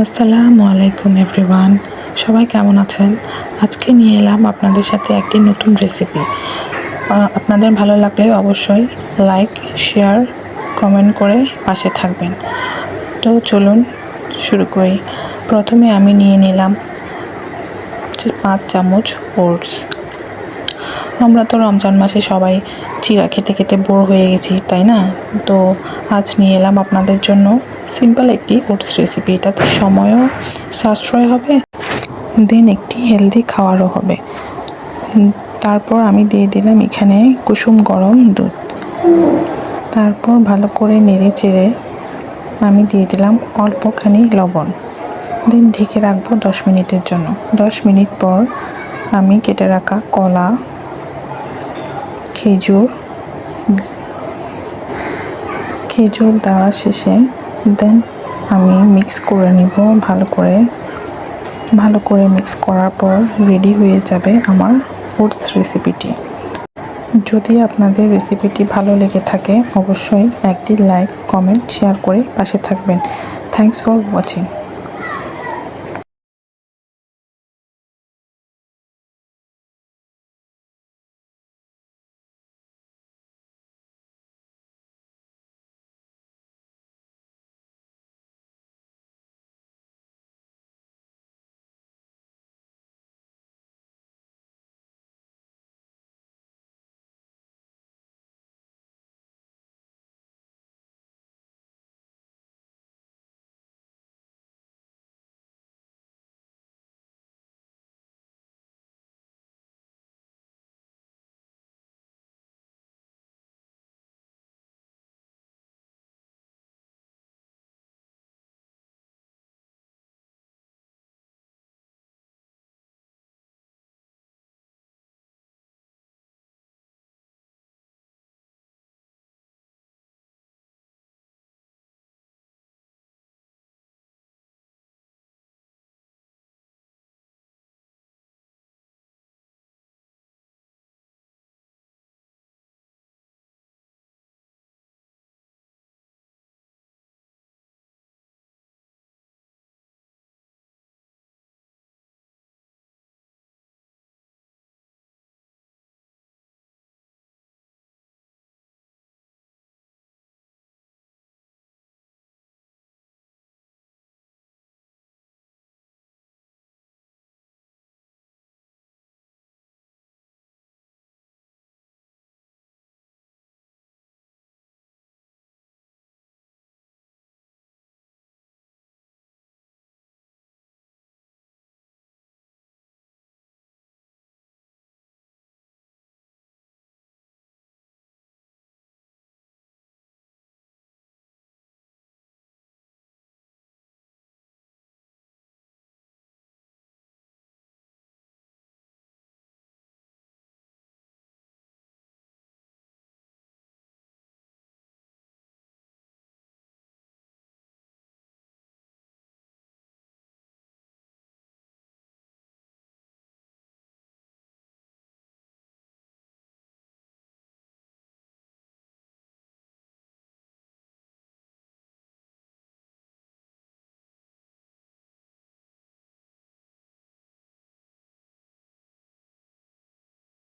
আসসালামু আলাইকুম এভরিওয়ান, সবাই কেমন আছেন? আজকে নিয়ে এলাম আপনাদের সাথে একটি নতুন রেসিপি। আপনাদের ভালো লাগলে অবশ্যই লাইক, শেয়ার, কমেন্ট করে পাশে থাকবেন। তো চলুন শুরু করি। প্রথমে আমি নিয়ে নিলাম 5 চামচ ওটস। আমরা তো রমজান মাসে সবাই চিড়া খেতে খেতে বোর হয়ে গেছি, তাই না? তো আজ নিয়ে এলাম আপনাদের জন্য সিম্পল একটি ওটস রেসিপি। এটাতে সময়ও সাশ্রয় হবে, দেন একটি হেলদি খাওয়ারও হবে। তারপর আমি দিয়ে দিলাম এখানে কুসুম গরম দুধ। তারপর ভালো করে নেড়ে চেড়ে আমি দিয়ে দিলাম অল্পখানি লবণ। দেন ঢেকে রাখবো 10 মিনিটের জন্য। 10 মিনিট পর আমি কেটে রাখা কলা, খেজুর দেওয়া শেষে দেন আমি মিক্স করে নিব। ভালো করে মিক্স করার পর রেডি হয়ে যাবে আমার ওটস রেসিপিটি। যদি আপনাদের রেসিপিটি ভালো লেগে থাকে অবশ্যই একটি লাইক, কমেন্ট, শেয়ার করে পাশে থাকবেন। Thanks for watching.